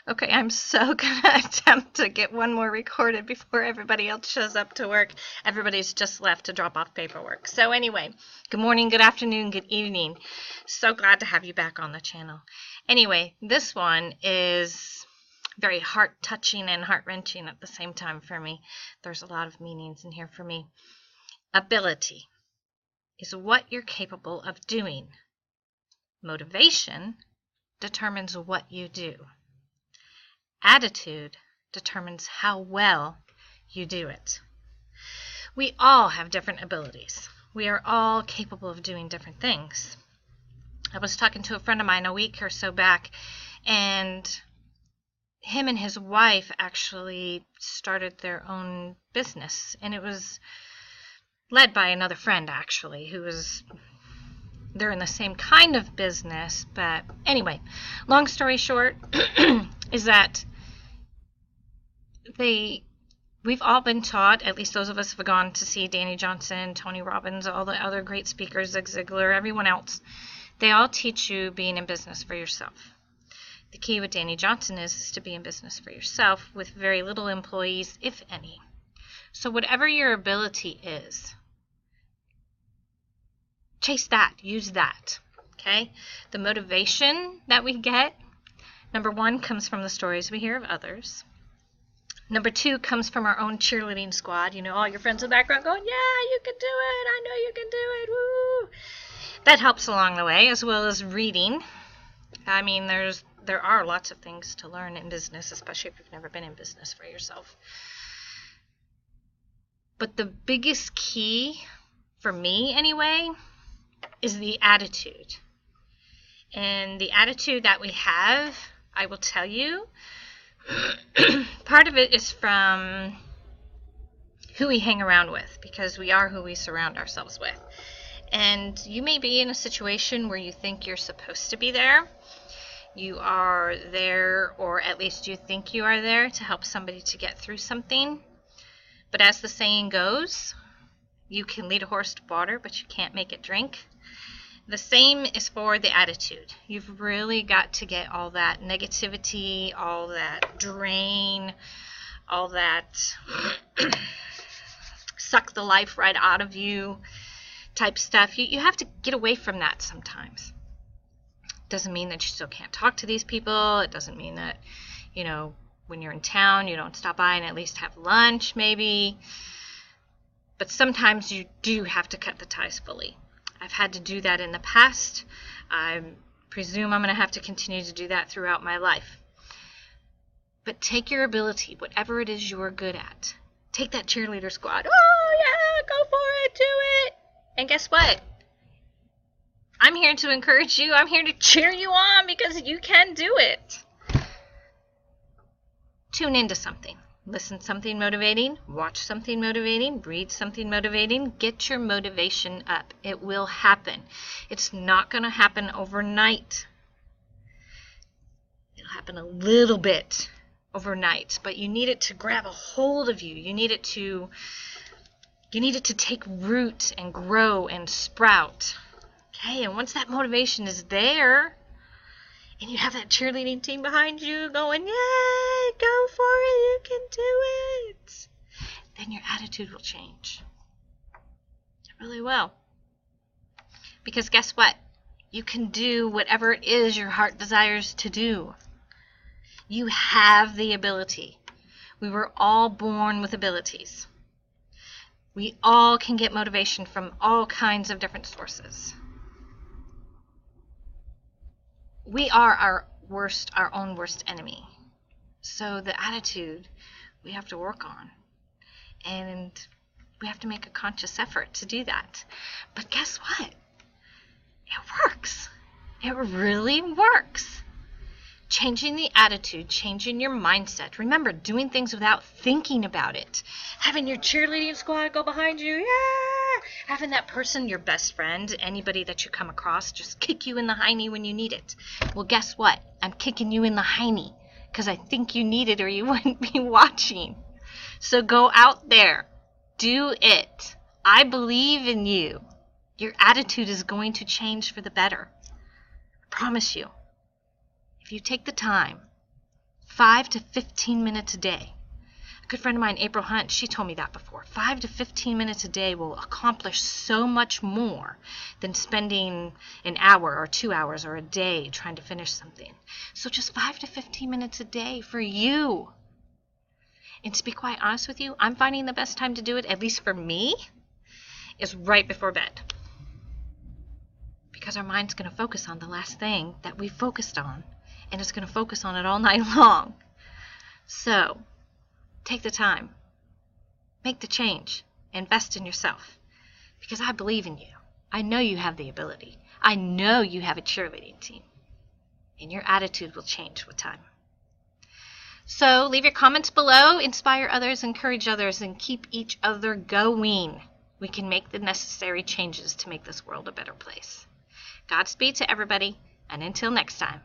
Okay, I'm so gonna attempt to get one more recorded before everybody else shows up to work. Everybody's just left to drop off paperwork. So anyway, good morning, good afternoon, good evening. So glad to have you back on the channel. Anyway, this one is very heart-touching and heart-wrenching at the same time for me. There's a lot of meanings in here for me. Ability is what you're capable of doing. Motivation determines what you do. Attitude determines how well you do it. We all have different abilities. We are all capable of doing different things. I was talking to a friend of mine a week or so back, and him and his wife actually started their own business, and it was led by another friend actually they're in the same kind of business. But anyway, long story short is that we've all been taught, at least those of us who have gone to see Danny Johnson, Tony Robbins, all the other great speakers, Zig Ziglar, everyone else, they all teach you being in business for yourself. The key with Danny Johnson is to be in business for yourself with very little employees, if any. So whatever your ability is, chase that, use that, okay? The motivation that we get, number one, comes from the stories we hear of others. Number two comes from our own cheerleading squad. You know, all your friends in the background going, yeah, you can do it. I know you can do it. Woo! That helps along the way, as well as reading. I mean, there are lots of things to learn in business, especially if you've never been in business for yourself. But the biggest key, for me anyway, is the attitude. And the attitude that we have, I will tell you, part of it is from who we hang around with, because we are who we surround ourselves with. And you may be in a situation where you think you're supposed to be there. You are there, or at least you think you are there to help somebody to get through something. But as the saying goes, you can lead a horse to water, but you can't make it drink. The same is for the attitude. You've really got to get all that negativity, all that drain, all that suck the life right out of you type stuff. You have to get away from that sometimes. Doesn't mean that you still can't talk to these people. It doesn't mean that, you know, when you're in town, you don't stop by and at least have lunch maybe. But sometimes you do have to cut the ties fully. I've had to do that in the past. I presume I'm going to have to continue to do that throughout my life. But take your ability, whatever it is you're good at. Take that cheerleader squad. Oh, yeah, go for it, do it. And guess what? I'm here to encourage you. I'm here to cheer you on because you can do it. Tune into something. Listen to something motivating, watch something motivating, read something motivating. Get your motivation up. It will happen. It's not going to happen overnight. It'll happen a little bit overnight, but you need it to grab a hold of you. You need it to take root and grow and sprout. Okay, and once that motivation is there, and you have that cheerleading team behind you going, yay, go for it, you can do it, then your attitude will change. It really will. Because guess what? You can do whatever it is your heart desires to do. You have the ability. We were all born with abilities. We all can get motivation from all kinds of different sources. We are our own worst enemy. So the attitude we have to work on. And we have to make a conscious effort to do that. But guess what? It works. It really works. Changing the attitude, changing your mindset. Remember, doing things without thinking about it. Having your cheerleading squad go behind you. Yeah! Having that person, your best friend, anybody that you come across, just kick you in the hiney when you need it. Well, guess what? I'm kicking you in the hiney because I think you need it or you wouldn't be watching. So go out there. Do it. I believe in you. Your attitude is going to change for the better. I promise you. If you take the time, 5 to 15 minutes a day. A good friend of mine, April Hunt, she told me that before. 5 to 15 minutes a day will accomplish so much more than spending an hour or 2 hours or a day trying to finish something. So just 5 to 15 minutes a day for you. And to be quite honest with you, I'm finding the best time to do it, at least for me, is right before bed. Because our mind's going to focus on the last thing that we focused on, and it's going to focus on it all night long. So, take the time. Make the change. Invest in yourself. Because I believe in you. I know you have the ability. I know you have a cheerleading team. And your attitude will change with time. So, leave your comments below. Inspire others, encourage others, and keep each other going. We can make the necessary changes to make this world a better place. Godspeed to everybody, and until next time.